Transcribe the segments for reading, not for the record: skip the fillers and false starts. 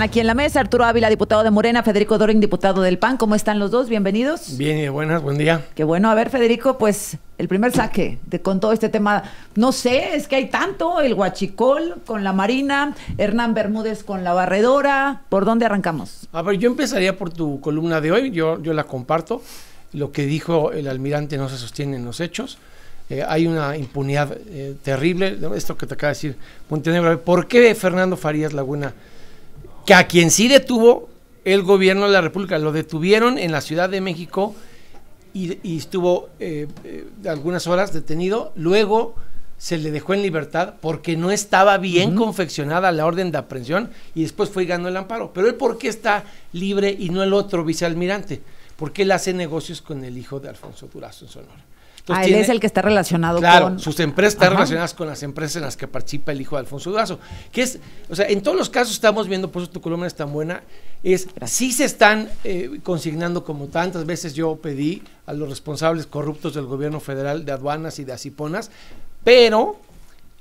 Aquí en la mesa, Arturo Ávila, diputado de Morena, Federico Doring, diputado del PAN. ¿Cómo están los dos? Bienvenidos. Bien y de buenas, buen día. Qué bueno. A ver, Federico, pues el primer saque con todo este tema. No sé, es que hay tanto, el huachicol con la Marina, Hernán Bermúdez con la barredora. ¿Por dónde arrancamos? A ver, yo empezaría por tu columna de hoy, yo la comparto. Lo que dijo el almirante no se sostiene en los hechos. Hay una impunidad terrible. Esto que te acaba de decir Montenegro. ¿Por qué Fernando Farías Laguna, que a quien sí detuvo el gobierno de la República, lo detuvieron en la Ciudad de México y estuvo algunas horas detenido, luego se le dejó en libertad porque no estaba bien confeccionada la orden de aprehensión y después fue y ganó el amparo? Pero él, ¿por qué está libre y no el otro vicealmirante? Porque él hace negocios con el hijo de Alfonso Durazo en Sonora. Entonces, él es el que está relacionado con... sus empresas están relacionadas con las empresas en las que participa el hijo de Alfonso Durazo. Que es, o sea, en todos los casos estamos viendo, por eso tu columna es tan buena, sí se están consignando, como tantas veces yo pedí a los responsables corruptos del gobierno federal de aduanas y de asiponas, pero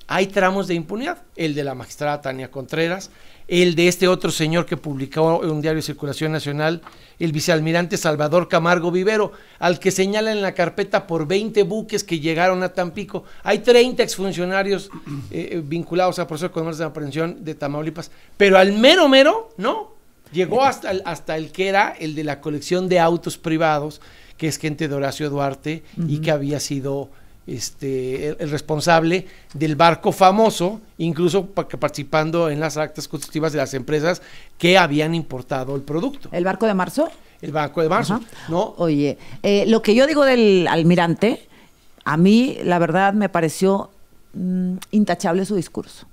hay tramos de impunidad, el de la magistrada Tania Contreras, el de este otro señor que publicó en un diario de circulación nacional, el vicealmirante Salvador Camargo Vivero, al que señalan en la carpeta por 20 buques que llegaron a Tampico. Hay 30 exfuncionarios vinculados a proceso con orden de aprehensión de Tamaulipas, pero al mero, ¿no? Llegó hasta el que era el de la colección de autos privados, que es gente de Horacio Duarte y que había sido el responsable del barco famoso, incluso participando en las actas constitutivas de las empresas que habían importado el producto. ¿El barco de marzo? El barco de marzo, ¿no? Oye, lo que yo digo del almirante, a mí la verdad me pareció intachable su discurso.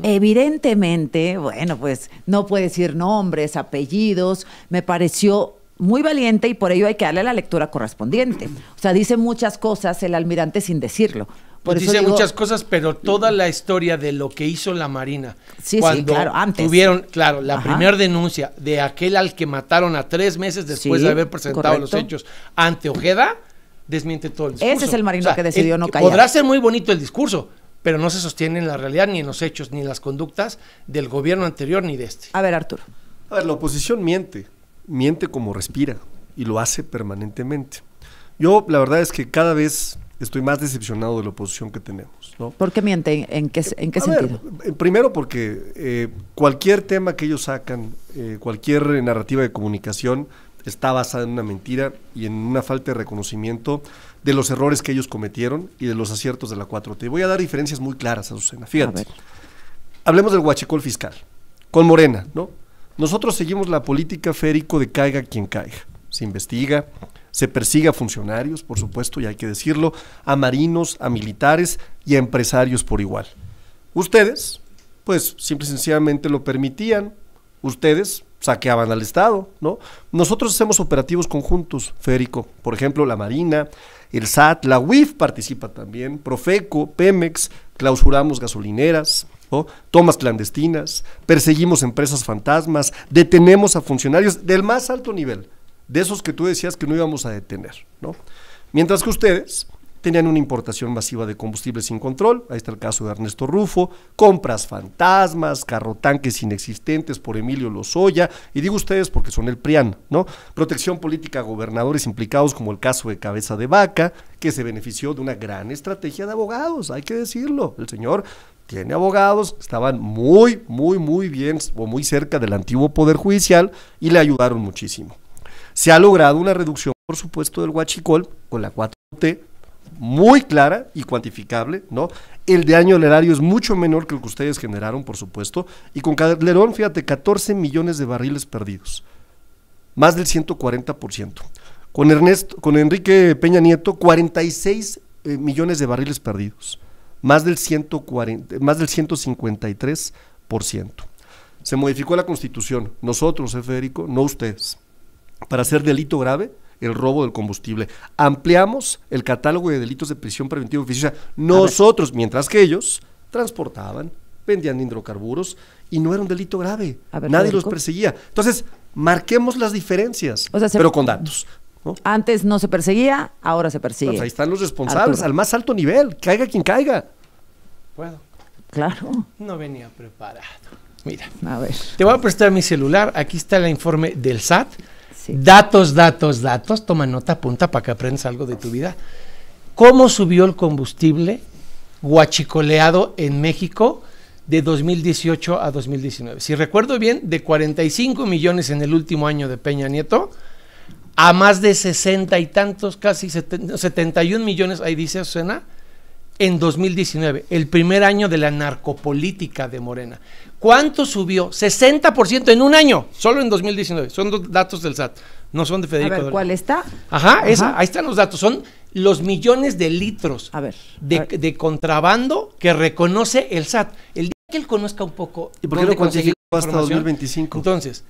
Evidentemente, bueno, pues no puede decir nombres, apellidos, me pareció muy valiente y por ello hay que darle la lectura correspondiente. O sea, dice muchas cosas el almirante sin decirlo. Pues dice muchas cosas, pero toda la historia de lo que hizo la Marina, cuando claro, antes tuvieron, la primera denuncia de aquel al que mataron a 3 meses después de haber presentado los hechos ante Ojeda, desmiente todo el discurso. Ese es el marino que decidió no callar. Podrá ser muy bonito el discurso, pero no se sostiene en la realidad, ni en los hechos, ni en las conductas del gobierno anterior, ni de este. A ver, Arturo. A ver, la oposición miente como respira y lo hace permanentemente. Yo la verdad es que cada vez estoy más decepcionado de la oposición que tenemos, ¿no? ¿Por qué miente? ¿En qué sentido? Primero porque cualquier tema que ellos sacan, cualquier narrativa de comunicación está basada en una mentira y en una falta de reconocimiento de los errores que ellos cometieron y de los aciertos de la 4T. Voy a dar diferencias muy claras, Azucena. Fíjate, hablemos del huachicol fiscal, con Morena, ¿no? Nosotros seguimos la política, Federico, de caiga quien caiga. Se investiga, se persigue a funcionarios, por supuesto, y hay que decirlo, a marinos, a militares y a empresarios por igual. Ustedes, pues, simple y sencillamente lo permitían. Ustedes saqueaban al Estado, ¿no? Nosotros hacemos operativos conjuntos, Federico. Por ejemplo, la Marina, el SAT, la UIF participa también, Profeco, Pemex, clausuramos gasolineras, ¿no? Tomas clandestinas, perseguimos empresas fantasmas, detenemos a funcionarios del más alto nivel, de esos que tú decías que no íbamos a detener, ¿no? Mientras que ustedes tenían una importación masiva de combustible sin control, ahí está el caso de Ernesto Rufo, compras fantasmas, carrotanques inexistentes por Emilio Lozoya, y digo ustedes porque son el PRIAN, ¿no? Protección política a gobernadores implicados, como el caso de Cabeza de Vaca, que se benefició de una gran estrategia de abogados, hay que decirlo, el señor tiene abogados, estaban muy bien o muy cerca del antiguo Poder Judicial y le ayudaron muchísimo. Se ha logrado una reducción, por supuesto, del huachicol con la 4T, muy clara y cuantificable, ¿no? El daño al erario es mucho menor que el que ustedes generaron, por supuesto, y con Calderón, fíjate, 14 millones de barriles perdidos, más del 140%. Con Enrique Peña Nieto, 46 millones de barriles perdidos, más del 153%. Se modificó la Constitución, nosotros, Federico, no ustedes, para hacer delito grave el robo del combustible. Ampliamos el catálogo de delitos de prisión preventiva oficiosa, nosotros, mientras que ellos transportaban, vendían hidrocarburos y no era un delito grave, nadie los perseguía. Entonces, marquemos las diferencias, pero con datos, ¿no? Antes no se perseguía, ahora se persigue. Pues ahí están los responsables, Arturo, al más alto nivel, caiga quien caiga. ¿Puedo? Claro. No venía preparado. Mira, A ver. te voy a prestar mi celular. Aquí está el informe del SAT. Sí. Datos. Toma nota, apunta para que aprendas algo de tu vida. ¿Cómo subió el combustible guachicoleado en México de 2018 a 2019? Si recuerdo bien, de 45 millones en el último año de Peña Nieto a más de 60 y tantos, casi 71 millones, ahí dice Azucena, en 2019, el primer año de la narcopolítica de Morena. ¿Cuánto subió? 60% en un año, solo en 2019. Son datos del SAT, no son de Federico. A ver, ¿cuál está? Ajá, ahí están los datos. Son los millones de litros de contrabando que reconoce el SAT. El día que él conozca un poco... ¿Y por qué no cuantificó hasta 2025? Entonces,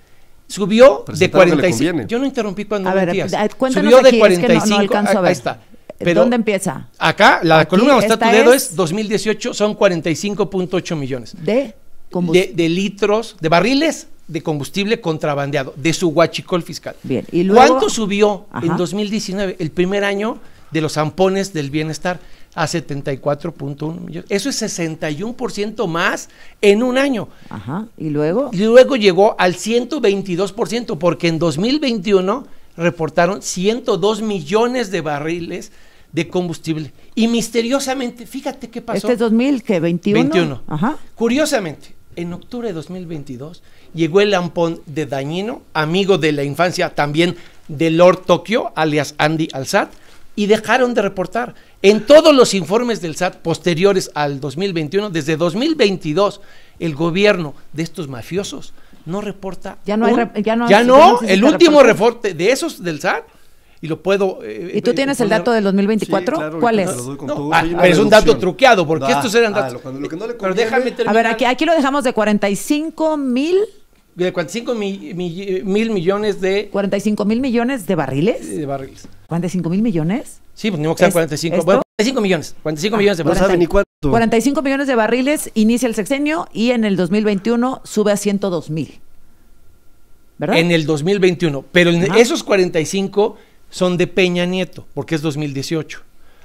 subió de 45... Yo no interrumpí cuando a ver, metías. Cuéntanos Subió de aquí, 45... es que no alcanzo a ver. Ahí está. Pero ¿dónde empieza? Acá, la Aquí, columna donde está tu esta dedo es es 2018, son 45.8 millones. De litros, de barriles de combustible contrabandeado, de su huachicol fiscal. Bien, y luego... ¿Cuánto subió en 2019, el primer año de los zampones del bienestar? A 74.1 millones. Eso es 61% más en un año. Ajá, ¿y luego? Y luego llegó al 122%, porque en 2021 reportaron 102 millones de barriles de combustible. Y misteriosamente, fíjate qué pasó. ¿Este es 2021? 21. Ajá. Curiosamente, en octubre de 2022 llegó el lampón de Dañino, amigo de la infancia también de Lord Tokyo, alias Andy al SAT, y dejaron de reportar. En todos los informes del SAT posteriores al 2021, desde 2022, el gobierno de estos mafiosos no reporta. El último reporte de esos del SAT, y lo puedo... ¿Y tú tienes el dato del 2024? Sí, claro, ¿Cuál es? Pero es un dato truqueado, porque estos eran datos. Lo que no le pero déjame terminar. A ver, aquí lo dejamos de 45 mil... De 45 mil millones de... 45 mil millones de barriles. De barriles. ¿45 mil millones? Sí, pues ni modo que sean 45. Bueno, 45 millones. 45 millones de barriles. No sabe ni cuánto. 45 millones de barriles inicia el sexenio y en el 2021 sube a 102 mil. ¿Verdad? En el 2021. Pero esos 45 son de Peña Nieto, porque es 2018.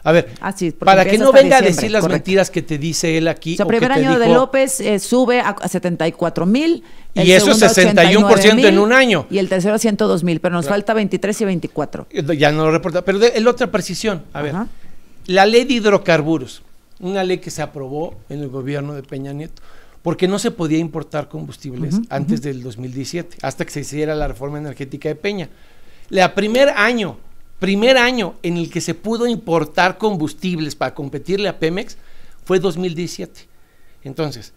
A ver, sí, para que no venga a decir las mentiras que te dice él aquí. O sea, primer año de López sube a 74 mil. Y eso es 61% en un año. Y el tercero a 102 mil, pero nos falta 23 y 24. Ya no lo reporta. Pero la otra precisión, a ver, la ley de hidrocarburos, una ley que se aprobó en el gobierno de Peña Nieto, porque no se podía importar combustibles antes del 2017, hasta que se hiciera la reforma energética de Peña. La primer año en el que se pudo importar combustibles para competirle a Pemex fue 2017. Entonces,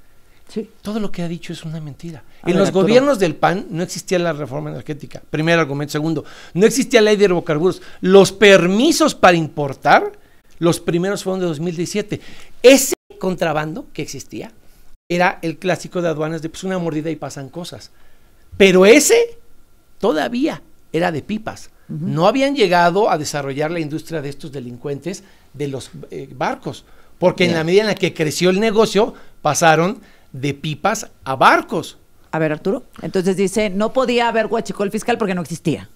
todo lo que ha dicho es una mentira. En los gobiernos del PAN no existía la reforma energética, primer argumento. Segundo, no existía la ley de hidrocarburos. Los permisos para importar, los primeros fueron de 2017. Ese contrabando que existía era el clásico de aduanas de pues una mordida y pasan cosas. Pero ese todavía era de pipas. No habían llegado a desarrollar la industria de estos delincuentes de los barcos, porque en la medida en la que creció el negocio, pasaron de pipas a barcos. A ver, Arturo, entonces dice, no podía haber huachicol fiscal porque no existía.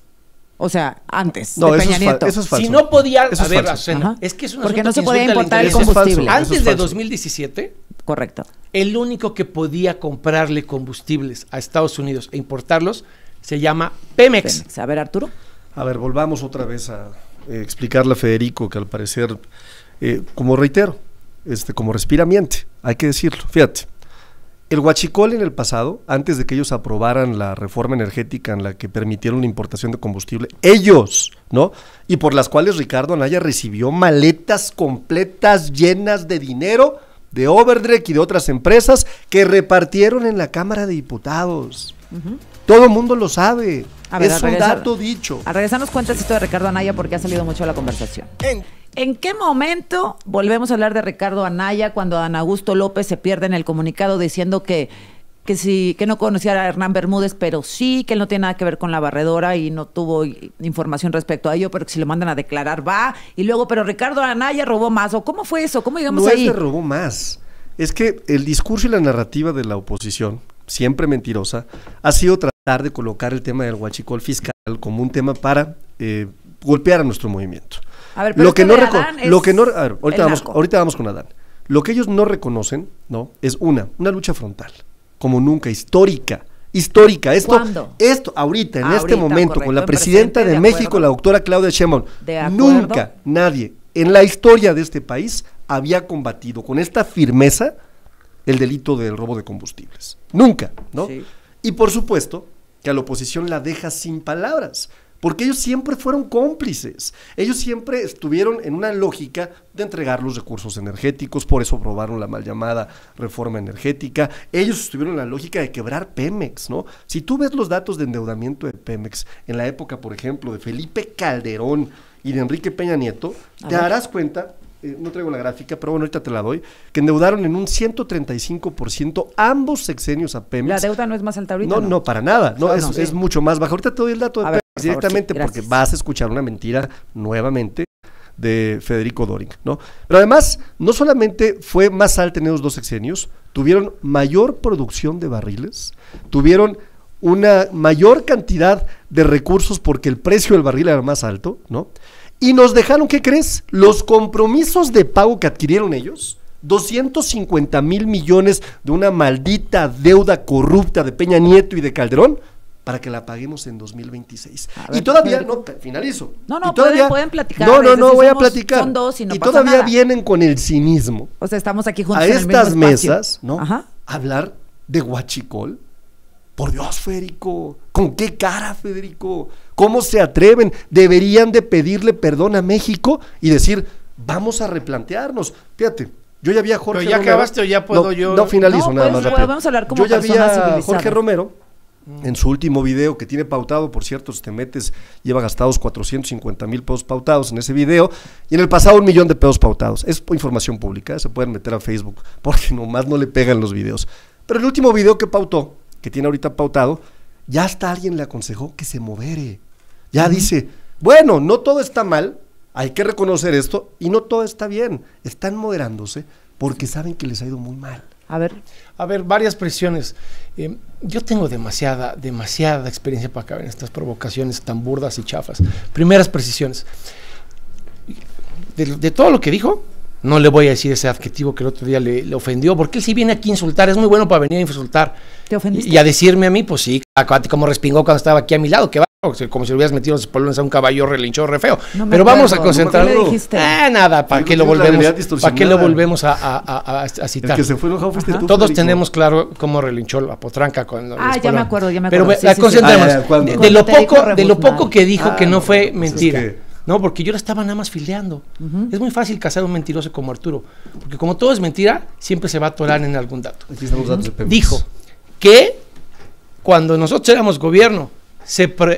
O sea, antes de Peña Nieto. Eso es falso. Si no podía eso haber, es que es un porque no se podía importar el combustible. Antes de 2017, correcto. El único que podía comprarle combustibles a Estados Unidos e importarlos se llama Pemex. A ver, Arturo. A ver, volvamos otra vez a explicarle a Federico que al parecer, como reitero, como respira miente, hay que decirlo. Fíjate, el huachicol en el pasado, antes de que ellos aprobaran la reforma energética en la que permitieron la importación de combustible, ellos, ¿no? Y por las cuales Ricardo Anaya recibió maletas completas llenas de dinero de Overdrek y de otras empresas que repartieron en la Cámara de Diputados. Todo el mundo lo sabe. Es un dato dicho. A regresar nos cuenta esto de Ricardo Anaya porque ha salido mucho a la conversación. ¿En qué momento volvemos a hablar de Ricardo Anaya cuando Dan Augusto López se pierde en el comunicado diciendo que no conocía a Hernán Bermúdez, pero sí, que él no tiene nada que ver con la barredora y no tuvo información respecto a ello, pero que si lo mandan a declarar va, y luego, pero Ricardo Anaya robó más, o cómo fue eso? ¿Cómo llegamos ahí? No es que robó más, es que el discurso y la narrativa de la oposición, siempre mentirosa, ha sido tratar de colocar el tema del huachicol fiscal como un tema para golpear a nuestro movimiento. A ver, pero ahorita vamos con Adán. Lo que ellos no reconocen, ¿no? Es una lucha frontal. como nunca, histórica. Esto, ¿Cuándo? ahorita, en este Ahorita, momento, correcto, con la en presidenta presente, de de México, acuerdo. la doctora Claudia Sheinbaum, De acuerdo. nunca nadie en la historia de este país había combatido con esta firmeza el delito del robo de combustibles. Nunca, ¿no? Sí. Y por supuesto que a la oposición la deja sin palabras, porque ellos siempre fueron cómplices, ellos siempre estuvieron en una lógica de entregar los recursos energéticos, por eso aprobaron la mal llamada reforma energética, ellos estuvieron en la lógica de quebrar Pemex, ¿no? Si tú ves los datos de endeudamiento de Pemex en la época, por ejemplo, de Felipe Calderón y de Enrique Peña Nieto, te darás cuenta, no traigo la gráfica, pero bueno, ahorita te la doy, que endeudaron en un 135% ambos sexenios a Pemex. La deuda no es más alta ahorita. No, para nada, no, No, es sí. mucho más baja. Ahorita te doy el dato de A ver, Pemex por favor, directamente sí, porque gracias. vas a escuchar una mentira nuevamente de Federico Doring, ¿no? Pero además, no solamente fue más alta en esos dos sexenios, tuvieron mayor producción de barriles, tuvieron una mayor cantidad de recursos porque el precio del barril era más alto, ¿no? Y nos dejaron, ¿qué crees? Los compromisos de pago que adquirieron ellos, 250,000 millones de una maldita deuda corrupta de Peña Nieto y de Calderón, para que la paguemos en 2026. A ver, Y todavía, Federico. no, finalizo. No, no, y todavía, pueden platicar, No, es decir, voy a somos- platicar. son dos y no y pasa todavía nada. vienen con el cinismo O sea, estamos aquí juntos a en el mismo estas espacio. mesas, ¿no? Ajá. Hablar de huachicol. Por Dios, Federico, ¿con qué cara, Federico? ¿Cómo se atreven? Deberían de pedirle perdón a México y decir, vamos a replantearnos. Fíjate, yo ya vi a Jorge ¿Pero ya Romero. acabaste o ya puedo No, yo? No finalizo No, nada pues, más rápido. vamos a hablar como yo ya vi personas a civilizadas. Jorge Romero en su último video que tiene pautado, por cierto, si te metes, lleva gastados 450,000 pesos pautados en ese video y en el pasado 1,000,000 de pesos pautados. Es información pública, se pueden meter a Facebook porque nomás no le pegan los videos. Pero el último video que pautó, que tiene ahorita pautado, ya hasta alguien le aconsejó que se modere. Ya dice, bueno, no todo está mal, hay que reconocer esto, y no todo está bien. Están moderándose porque saben que les ha ido muy mal. A ver, A ver, varias presiones. Yo tengo demasiada experiencia para caber en estas provocaciones tan burdas y chafas. Primeras precisiones. De todo lo que dijo, no le voy a decir ese adjetivo que el otro día le ofendió, porque él sí viene aquí a insultar, es muy bueno para venir a insultar. ¿te ofendiste? Y a decirme a mí, pues sí, como respingó cuando estaba aquí a mi lado, que va, como si le hubieras metido los espolones a un caballo relinchó re feo. No me Pero vamos a acuerdo, concentrarnos. ¿qué le dijiste? Nada, ¿para Digo, qué lo tienes la volvemos? realidad ¿Para qué lo distorsionada. volvemos a El citar? que se fue enojado fuiste tú, Todos Federico. tenemos claro cómo relinchó la potranca cuando Ah, ya me acuerdo, ya me Pero acuerdo. Sí, la sí, sí. concentremos. ¿cuándo? De lo Cuando te dijo poco, de lo rebuznar. poco que dijo que no fue pues mentira. es que- No, porque yo la estaba nada más fildeando. Es muy fácil cazar a un mentiroso como Arturo, porque como todo es mentira, siempre se va a atorar en algún dato. Aquí están los datos de Pemex. Dijo que cuando nosotros éramos gobierno,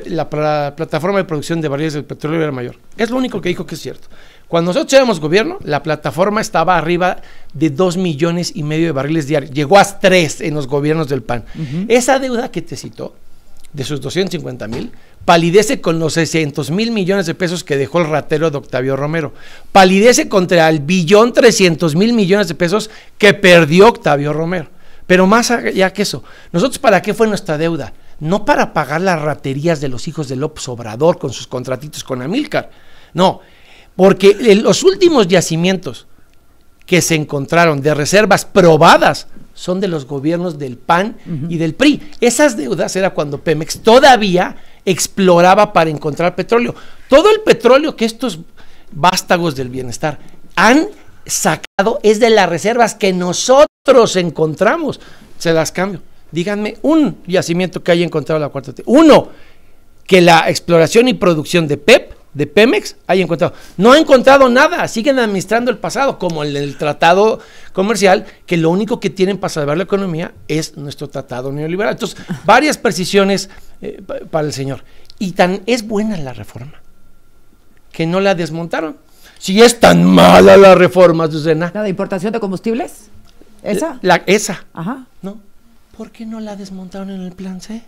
la plataforma de producción de barriles del petróleo era mayor. Es lo único que dijo que es cierto. Cuando nosotros éramos gobierno, la plataforma estaba arriba de 2,5 millones de barriles diarios. Llegó a 3 en los gobiernos del PAN. Esa deuda que te citó, de sus 250,000, palidece con los 600,000 millones de pesos que dejó el ratero de Octavio Romero. Palidece contra el 1,3 billones de pesos que perdió Octavio Romero. Pero más allá que eso, nosotros, ¿para qué fue nuestra deuda? No para pagar las raterías de los hijos de López Obrador con sus contratitos con Amílcar. No, porque los últimos yacimientos que se encontraron de reservas probadas son de los gobiernos del PAN y del PRI. Esas deudas era cuando Pemex todavía exploraba para encontrar petróleo. Todo el petróleo que estos vástagos del bienestar han sacado es de las reservas que nosotros encontramos. Se las cambio. Díganme un yacimiento que haya encontrado la 4T. Uno, que la exploración y producción de Pemex haya encontrado. No ha encontrado nada, siguen administrando el pasado, como el tratado comercial, que lo único que tienen para salvar la economía es nuestro tratado neoliberal. Entonces, varias precisiones para el señor. Y tan es buena la reforma, que no la desmontaron. Si es tan mala la reforma, Susana. ¿La de importación de combustibles? ¿Esa? Esa. Ajá. ¿No? ¿Por qué no la desmontaron en el plan C?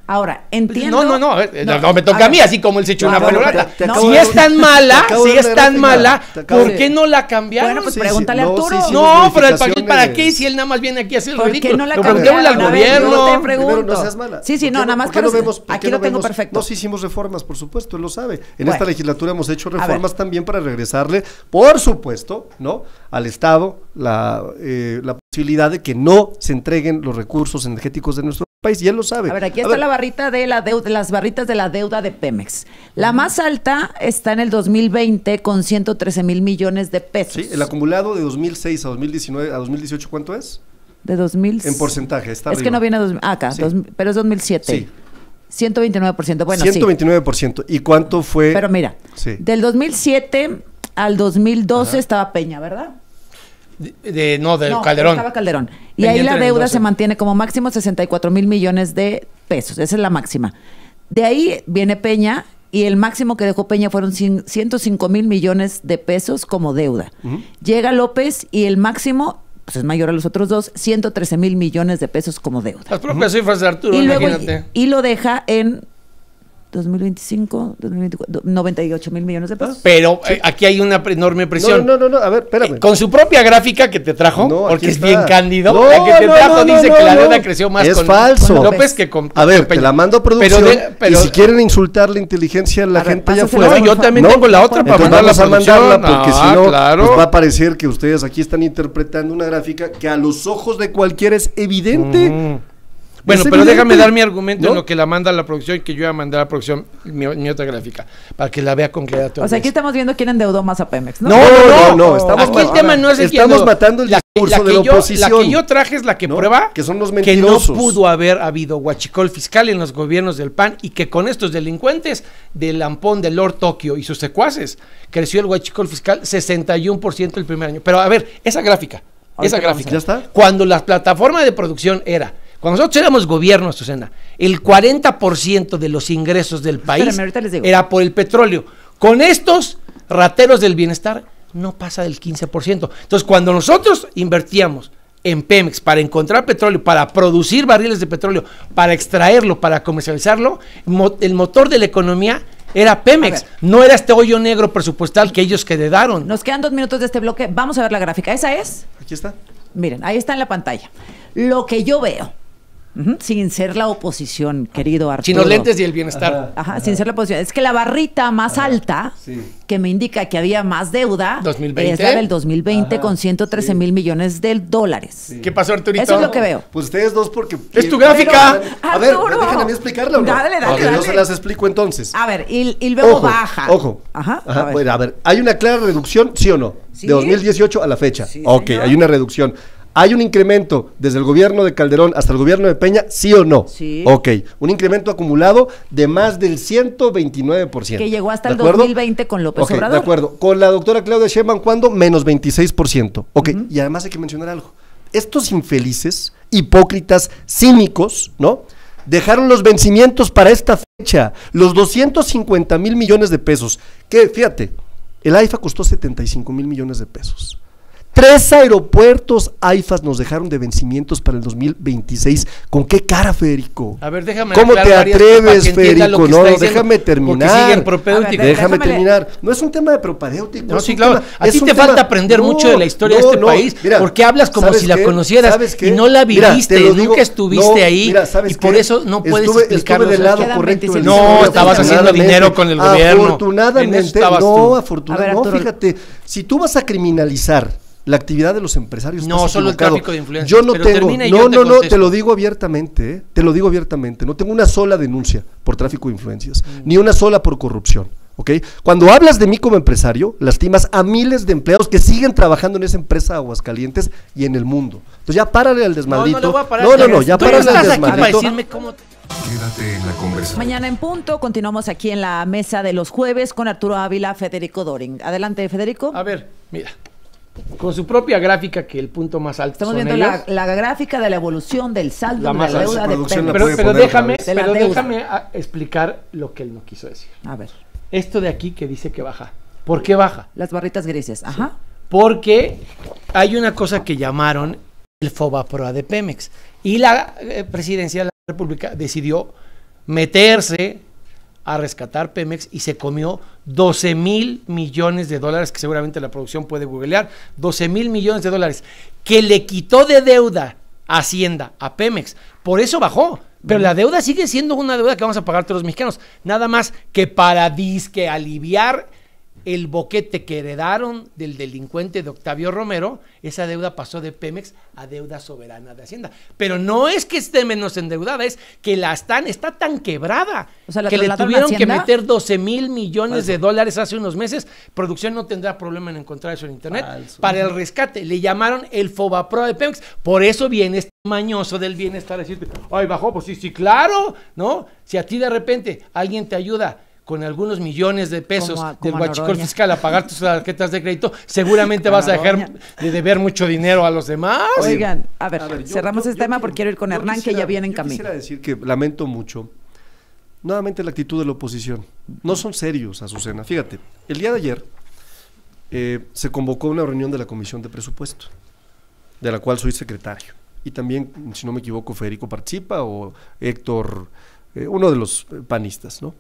Ahora, entiendo. No, no me toca a mí, así como él se echó una pelota. Si es tan mala, ¿por qué no la cambiaron? Bueno, pues pregúntale a Arturo. No, pero el paquete, ¿para qué? Si él nada más viene aquí a hacer el ridículo. ¿Por qué no la cambiaron al gobierno? Yo te pregunto. Primero, no seas mala. Sí, nada más que aquí lo tengo perfecto. Nos hicimos reformas, por supuesto, él lo sabe. En esta legislatura hemos hecho reformas también para regresarle, por supuesto, ¿no?, al Estado la posibilidad de que no se entreguen los recursos energéticos de nuestro país, y él lo sabe. A ver, aquí está la barrita de la deuda, las barritas de la deuda de Pemex. La más alta está en el 2020 con 113 mil millones de pesos. Sí, el acumulado de 2006 a 2019 a 2018, ¿cuánto es? De 2000. En porcentaje, está arriba. Es que no viene acá, sí. Pero es 2007. Sí. 129%, bueno, 129%. ¿Y cuánto fue? Pero mira, del 2007 al 2012 estaba Peña, ¿verdad? Del Calderón. Estaba Calderón. Y ahí la deuda se mantiene como máximo 64 mil millones de pesos. Esa es la máxima. De ahí viene Peña y el máximo que dejó Peña fueron 105 mil millones de pesos como deuda. Llega López y el máximo, pues es mayor a los otros dos, 113 mil millones de pesos como deuda. Las propias cifras de Arturo, imagínate. Y lo deja en 2025, 2024, 98 mil millones de pesos. Pero aquí hay una enorme presión. No, a ver, espérame. Con su propia gráfica que te trajo, porque es bien cándido, la que te trajo dice que la deuda creció más con López que con A ver, te la mando a producción, y si quieren insultar la inteligencia de la gente allá afuera. No, yo también tengo la otra para mandarla a mandarla, porque si no, pues va a parecer que ustedes aquí están interpretando una gráfica que a los ojos de cualquiera es evidente. Bueno, pero déjame dar mi argumento en lo que la manda la producción y que yo voy a mandar a la producción mi otra gráfica, para que la vea con claridad. O sea, aquí estamos viendo quién endeudó más a Pemex, ¿no? No. Aquí el tema no es el que estamos matando el discurso de la oposición. La que yo traje es la que prueba que son los mentirosos. Que no pudo haber habido huachicol fiscal en los gobiernos del PAN y que con estos delincuentes del Ampón, de Lord Tokio y sus secuaces, creció el huachicol fiscal 61% el primer año. Pero a ver, esa gráfica. ¿Ya está? Cuando la plataforma de producción cuando nosotros éramos gobierno, Azucena, el 40% de los ingresos del país era por el petróleo. Con estos rateros del bienestar no pasa del 15%. Entonces, cuando nosotros invertíamos en Pemex para encontrar petróleo, para producir barriles de petróleo, para extraerlo, para comercializarlo, el motor de la economía era Pemex, no era este hoyo negro presupuestal que ellos heredaron. Nos quedan 2 minutos de este bloque. Vamos a ver la gráfica. ¿Esa es? Aquí está. Miren, ahí está en la pantalla. Lo que yo veo, sin ser la oposición, querido Arturo. Sin los lentes y el bienestar. Sin ser la oposición. Es que la barrita más alta, que me indica que había más deuda, 2020. es la del 2020 con 113 mil millones de dólares. ¿Qué pasó, Arturito? Eso es lo que veo. Pues ustedes dos porque... ¡Es tu gráfica! A ver, déjenme a mí explicarla, ¿o no? Dale. Yo se las explico entonces. A ver, y luego baja. Ojo. Bueno, a ver, ¿hay una clara reducción, sí o no? De 2018 a la fecha. Sí, señor. Hay una reducción. ¿Hay un incremento desde el gobierno de Calderón hasta el gobierno de Peña, sí o no? Sí. Un incremento acumulado de más del 129%. Que llegó hasta el 2020 con López Obrador. De acuerdo. Con la doctora Claudia Sheinbaum, ¿cuándo? Menos 26%. Y además hay que mencionar algo. Estos infelices, hipócritas, cínicos, ¿no?, dejaron los vencimientos para esta fecha, los 250 mil millones de pesos, que, fíjate, el AIFA costó 75 mil millones de pesos. 3 aeropuertos AIFAs nos dejaron de vencimientos para el 2026. ¿Con qué cara, Federico? A ver, déjame. ¿Cómo te atreves, Federico? No, déjame terminar. Déjame terminar. No es un tema de propedéutico. No, sí, claro. A ti te falta aprender mucho de la historia de este país, porque hablas como si la conocieras y no la viviste, nunca estuviste ahí, y por eso no puedes explicarlo. Estuve del lado correcto. No, estabas haciendo dinero con el gobierno. Afortunadamente, no, fíjate, si tú vas a criminalizar la actividad de los empresarios. No, solo el tráfico de influencias. Yo no tengo, no, te lo digo abiertamente, no tengo una sola denuncia por tráfico de influencias, ni una sola por corrupción, ¿ok? Cuando hablas de mí como empresario, lastimas a miles de empleados que siguen trabajando en esa empresa Aguascalientes y en el mundo. Entonces ya párale al desmaldito. Ya párale al desmaldito. Quédate en la conversación. Mañana en punto, continuamos aquí en la mesa de los jueves con Arturo Ávila, Federico Doring. Adelante, Federico. A ver, mira. Con su propia gráfica, que el punto más alto estamos viendo la gráfica de la evolución del saldo de la deuda de Pemex. Pero déjame explicar lo que él no quiso decir. A ver. Esto de aquí que dice que baja. ¿Por qué baja? Las barritas grises, ajá. Sí. Porque hay una cosa que llamaron el FOBAPROA de Pemex. Y la presidencia de la República decidió meterse a rescatar Pemex y se comió 12,000 millones de dólares, que seguramente la producción puede googlear, 12,000 millones de dólares, que le quitó de deuda Hacienda a Pemex. Por eso bajó. Pero la deuda sigue siendo una deuda que vamos a pagar todos los mexicanos. Nada más que para disque aliviar el boquete que heredaron del delincuente de Octavio Romero, esa deuda pasó de Pemex a deuda soberana de Hacienda. Pero no es que esté menos endeudada, es que está tan quebrada, o sea, que le tuvieron que meter 12,000 millones de dólares hace unos meses. Producción no tendrá problema en encontrar eso en internet. Para el rescate. Le llamaron el Fobapro de Pemex. Por eso viene este mañoso del bienestar a decirte, ay, bajó, pues sí, claro, ¿no? Si a ti de repente alguien te ayuda con algunos millones de pesos del huachicol fiscal a pagar tus tarjetas de crédito, seguramente vas a dejar de deber mucho dinero a los demás. Oigan, a ver, cerramos este tema porque quiero ir con Hernán, que ya viene en camino. Quisiera decir que lamento mucho, nuevamente, la actitud de la oposición. No son serios, Azucena. Fíjate, el día de ayer se convocó una reunión de la Comisión de Presupuesto, de la cual soy secretario. Y también, si no me equivoco, Federico participa, o Héctor, uno de los panistas, ¿no?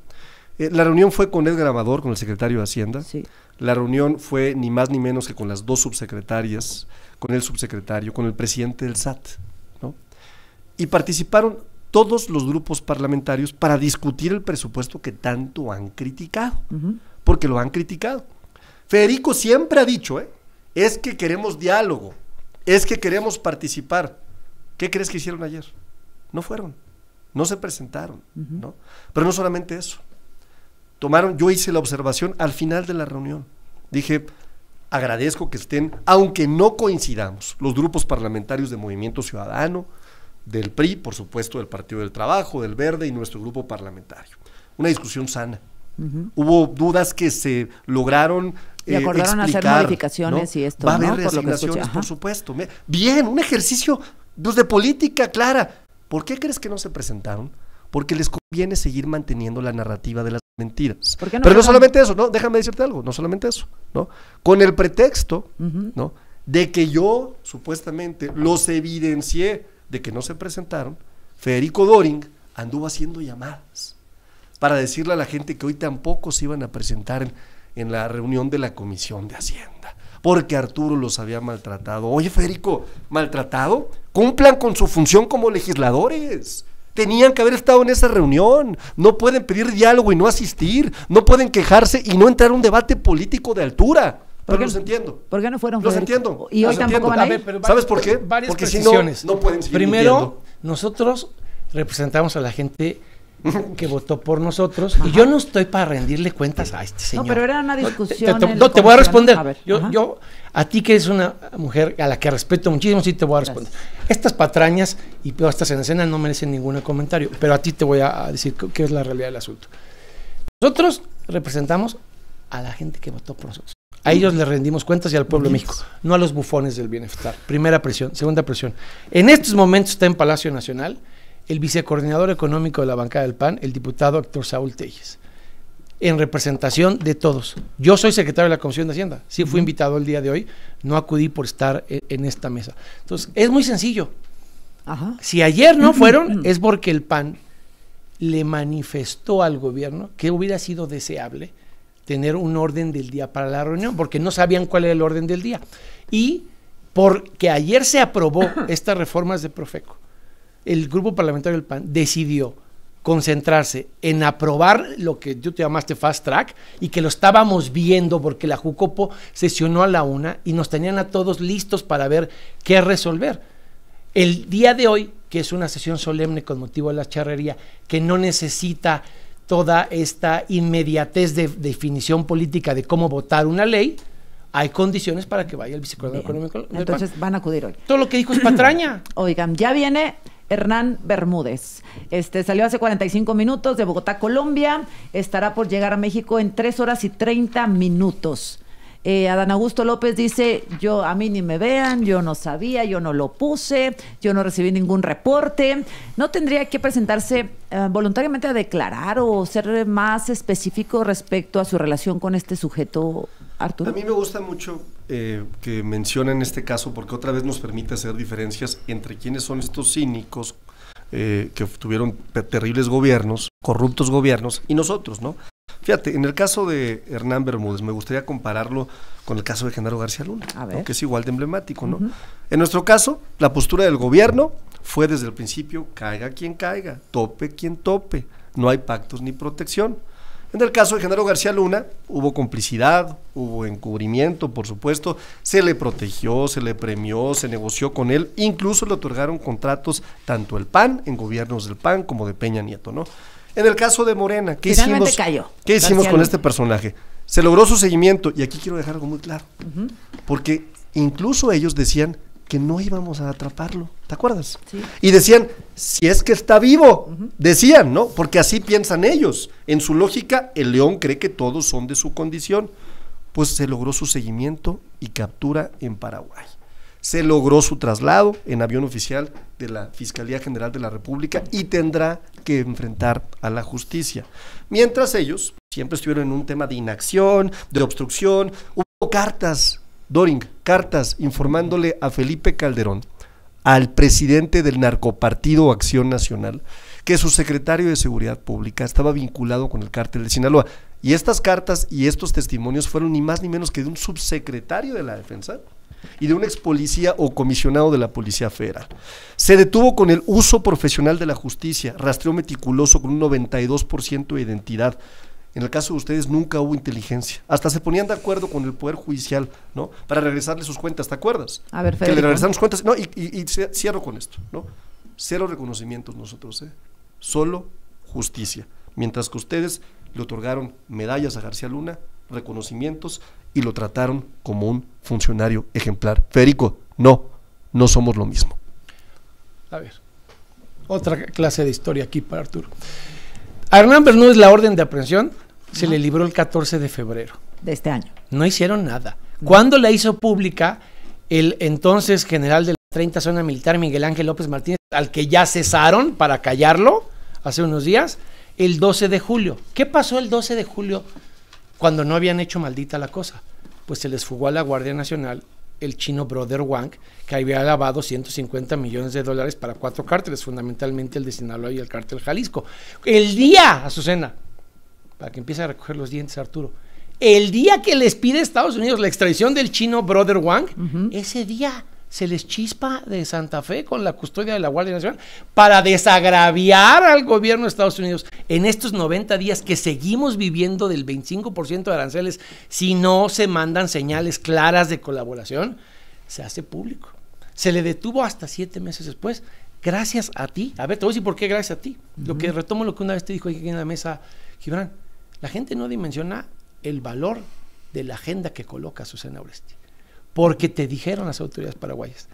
La reunión fue con Edgar Amador, con el secretario de Hacienda. Sí. La reunión fue ni más ni menos que con las dos subsecretarias, con el subsecretario, con el presidente del SAT, ¿no? Y participaron todos los grupos parlamentarios para discutir el presupuesto que tanto han criticado, porque lo han criticado. Federico siempre ha dicho, es que queremos diálogo, es que queremos participar. ¿Qué crees que hicieron ayer? No fueron, no se presentaron, ¿no? Pero no solamente eso. Yo hice la observación al final de la reunión. Dije, agradezco que estén, aunque no coincidamos, los grupos parlamentarios de Movimiento Ciudadano, del PRI, por supuesto, del Partido del Trabajo, del Verde y nuestro grupo parlamentario. Una discusión sana. Hubo dudas que se lograron y acordaron explicar, hacer modificaciones, ¿no? Y esto, va a haber, ¿no? reasignaciones, por supuesto. Bien, un ejercicio de política clara. ¿Por qué crees que no se presentaron? Porque les conviene seguir manteniendo la narrativa de las mentiras. Pero no solamente eso, no, déjame decirte algo, no solamente eso, ¿no? Con el pretexto, ¿no?, de que yo supuestamente los evidencié de que no se presentaron, Federico Doring anduvo haciendo llamadas para decirle a la gente que hoy tampoco se iban a presentar en la reunión de la Comisión de Hacienda, porque Arturo los había maltratado. Oye, Federico, ¿maltratado? Cumplan con su función como legisladores. Tenían que haber estado en esa reunión. No pueden pedir diálogo y no asistir. No pueden quejarse y no entrar a un debate político de altura. Pero los entiendo. ¿Por qué no fueron? Los entiendo. Y hoy tampoco van a ir. ¿Sabes por qué? Porque si no pueden seguir Primero, mintiendo. nosotros representamos a la gente que votó por nosotros, y yo no estoy para rendirle cuentas a este señor. No, pero era una discusión. Te voy a responder. Yo, a ti que eres una mujer a la que respeto muchísimo, sí te voy a responder. Gracias. Estas patrañas y puestas en escena no merecen ningún comentario, pero a ti te voy a decir qué es la realidad del asunto. Nosotros representamos a la gente que votó por nosotros. A ellos les rendimos cuentas y al pueblo de México, no a los bufones del bienestar. Primera presión. Segunda presión. En estos momentos está en Palacio Nacional el vicecoordinador económico de la bancada del PAN, el diputado Héctor Saúl Telles, en representación de todos. Yo soy secretario de la Comisión de Hacienda, sí fui invitado el día de hoy, no acudí por estar en esta mesa. Entonces, es muy sencillo. Si ayer no fueron, es porque el PAN le manifestó al gobierno que hubiera sido deseable tener un orden del día para la reunión, porque no sabían cuál era el orden del día. Y porque ayer se aprobó estas reformas de Profeco, el grupo parlamentario del PAN decidió concentrarse en aprobar lo que tú te llamaste fast track, y que lo estábamos viendo porque la Jucopo sesionó a la 1 y nos tenían a todos listos para ver qué resolver. El día de hoy, que es una sesión solemne con motivo de la charrería, que no necesita toda esta inmediatez de definición política de cómo votar una ley, hay condiciones para que vaya el vicecoordinador económico. Entonces van a acudir hoy. Todo lo que dijo es patraña. Oigan, ya viene Hernán Bermúdez. Salió hace 45 minutos de Bogotá, Colombia. Estará por llegar a México en 3 horas y 30 minutos. Adán Augusto López dice, a mí ni me vean, yo no sabía, yo no lo puse, yo no recibí ningún reporte. ¿No tendría que presentarse voluntariamente a declarar o ser más específico respecto a su relación con este sujeto, Arturo? A mí me gusta mucho que mencionen este caso, porque otra vez nos permite hacer diferencias entre quiénes son estos cínicos que tuvieron terribles gobiernos, corruptos gobiernos, y nosotros, ¿no? Fíjate, en el caso de Hernán Bermúdez, me gustaría compararlo con el caso de Genaro García Luna, ¿no? Que es igual de emblemático, ¿no? En nuestro caso, la postura del gobierno fue desde el principio, caiga quien caiga, tope quien tope, no hay pactos ni protección. En el caso de Genaro García Luna, hubo complicidad, hubo encubrimiento, por supuesto, se le protegió, se le premió, se negoció con él, incluso le otorgaron contratos tanto el PAN, en gobiernos del PAN, como de Peña Nieto, ¿no? En el caso de Morena, ¿qué hicimos con este personaje? Se logró su seguimiento, y aquí quiero dejar algo muy claro, porque incluso ellos decían que no íbamos a atraparlo, ¿te acuerdas? Sí. Y decían, si es que está vivo, decían, ¿no? Porque así piensan ellos. En su lógica, el león cree que todos son de su condición. Pues se logró su seguimiento y captura en Paraguay. Se logró su traslado en avión oficial de la Fiscalía General de la República y tendrá que enfrentar a la justicia. Mientras ellos siempre estuvieron en un tema de inacción, de obstrucción, hubo cartas, Doring, cartas informándole a Felipe Calderón, al presidente del narcopartido Acción Nacional, que su secretario de Seguridad Pública estaba vinculado con el cártel de Sinaloa. Y estas cartas y estos testimonios fueron ni más ni menos que de un subsecretario de la Defensa y de un ex policía o comisionado de la Policía Federal. Se detuvo con el uso profesional de la justicia, rastreo meticuloso con un 92% de identidad. En el caso de ustedes nunca hubo inteligencia, hasta se ponían de acuerdo con el Poder Judicial, ¿no? Para regresarle sus cuentas, ¿te acuerdas? A ver, Federico. Que le regresaron sus cuentas, no, y cierro con esto, ¿no? Cero reconocimientos nosotros, solo justicia, mientras que ustedes le otorgaron medallas a García Luna, reconocimientos, y lo trataron como un funcionario ejemplar. Federico, no somos lo mismo. A ver, otra clase de historia aquí para Arturo. A Hernán Bermúdez la orden de aprehensión se le libró el 14 de febrero. De este año. No hicieron nada. ¿Cuándo la hizo pública el entonces general de la 30 Zona Militar, Miguel Ángel López Martínez, al que ya cesaron para callarlo hace unos días? El 12 de julio. ¿Qué pasó el 12 de julio cuando no habían hecho maldita la cosa? Pues se les fugó a la Guardia Nacional el chino Brother Wang, que había lavado $150 millones para 4 cárteles, fundamentalmente el de Sinaloa y el cártel Jalisco. El día, Azucena, para que empiece a recoger los dientes Arturo, el día que les pide Estados Unidos la extradición del chino Brother Wang, ese día se les chispa de Santa Fe con la custodia de la Guardia Nacional para desagraviar al gobierno de Estados Unidos en estos 90 días que seguimos viviendo del 25% de aranceles. Si no se mandan señales claras de colaboración, se hace público. Se le detuvo hasta 7 meses después, gracias a ti. A ver, te voy a decir por qué gracias a ti. Lo que retomo lo que una vez te dijo aquí en la mesa, Gibran, la gente no dimensiona el valor de la agenda que coloca Azucena Oresti. Porque te dijeron las autoridades paraguayas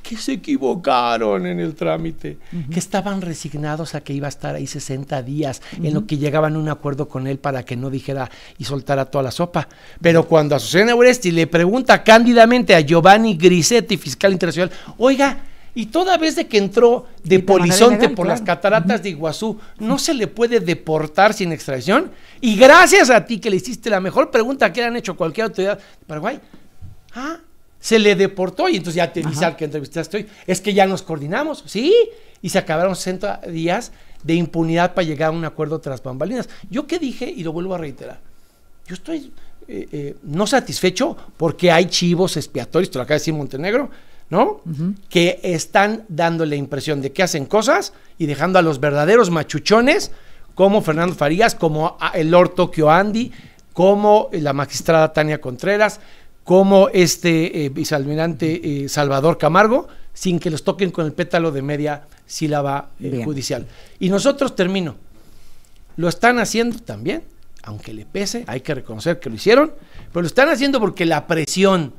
que se equivocaron en el trámite, que estaban resignados a que iba a estar ahí 60 días, en lo que llegaban a un acuerdo con él para que no dijera y soltara toda la sopa. Pero cuando Azucena Oresti le pregunta cándidamente a Giovanni Grisetti, fiscal internacional, oiga, y toda vez de que entró de polizonte legal, por las cataratas de Iguazú, ¿no se le puede deportar sin extradición? Y gracias a ti que le hiciste la mejor pregunta que le han hecho cualquier autoridad de Paraguay, se le deportó, y entonces ya te dice al que entrevistaste hoy, es que ya nos coordinamos, ¿sí? Y se acabaron 60 días de impunidad para llegar a un acuerdo tras bambalinas. ¿Yo qué dije? Y lo vuelvo a reiterar. Yo estoy no satisfecho porque hay chivos expiatorios, te lo acaba de decir Montenegro, ¿no? Que están dando la impresión de que hacen cosas y dejando a los verdaderos machuchones, como Fernando Farías, como el Lord Tokyo Andy, como la magistrada Tania Contreras, como vicealmirante Salvador Camargo, sin que los toquen con el pétalo de media sílaba judicial. Y nosotros, termino, lo están haciendo también, aunque le pese, hay que reconocer que lo hicieron, pero lo están haciendo porque la presión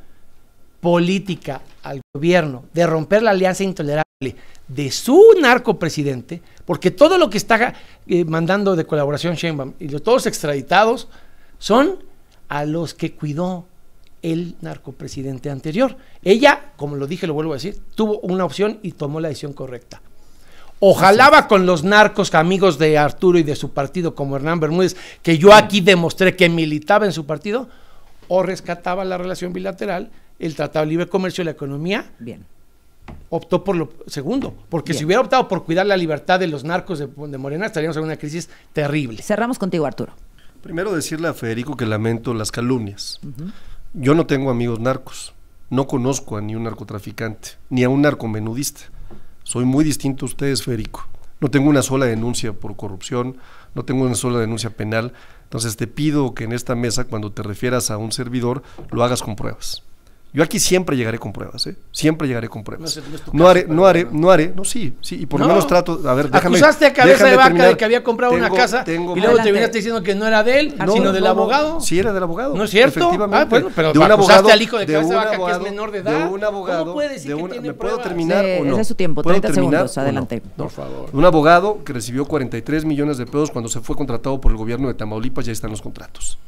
política al gobierno de romper la alianza intolerable de su narcopresidente, porque todo lo que está mandando de colaboración Sheinbaum y de todos extraditados son a los que cuidó el narcopresidente anterior. Ella, como lo dije, lo vuelvo a decir, tuvo una opción y tomó la decisión correcta. Ojalá va con los narcos amigos de Arturo y de su partido, como Hernán Bermúdez, que yo aquí demostré que militaba en su partido, o rescataba la relación bilateral, el Tratado de Libre Comercio y la economía. Bien. optó por lo segundo, porque Bien. si hubiera optado por cuidar la libertad de los narcos de Morena, estaríamos en una crisis terrible. Cerramos contigo, Arturo. Primero decirle a Federico que lamento las calumnias. Yo no tengo amigos narcos, no conozco a ni un narcotraficante, ni a un narcomenudista. Soy muy distinto a ustedes, Federico. No tengo una sola denuncia por corrupción, no tengo una sola denuncia penal. Entonces te pido que en esta mesa, cuando te refieras a un servidor, lo hagas con pruebas. Yo aquí siempre llegaré con pruebas, siempre llegaré con pruebas. No haré, sí, y por lo menos trato, a ver, déjame. Acusaste a Cabeza de Vaca terminar. De que había comprado una casa y luego Adelante. te viniste diciendo que no era de él, sino del abogado. Sí, era del abogado. ¿No es cierto? Efectivamente. Bueno, pero de un acusaste abogado, al hijo de Cabeza de Vaca, que es menor de edad. De un abogado. ¿Cómo puede decir que tiene ¿Me puedo pruebas? terminar o no? Ese es su tiempo, ¿Puedo 30 terminar segundos, o no? adelante. Por favor. Un abogado que recibió 43 millones de pesos cuando se fue contratado por el gobierno de Tamaulipas, ya están los contratos.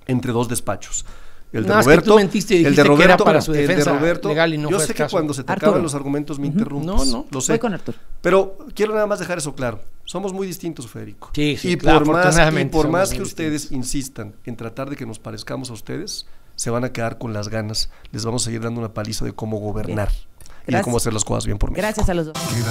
Entre 2 despachos. El de No, es que Roberto, tú mentiste y dijiste que era para su defensa legal y no yo fue sé el que caso. cuando se te Arturo. acaban los argumentos me interrumpes. No, lo sé. Voy con Arturo. Pero quiero nada más dejar eso claro. Somos muy distintos, Federico. Sí, y claro, por afortunadamente más somos que muy ustedes insistan en tratar de que nos parezcamos a ustedes, se van a quedar con las ganas. Les vamos a seguir dando una paliza de cómo gobernar y de Gracias. cómo hacer las cosas bien por México. Gracias a los dos.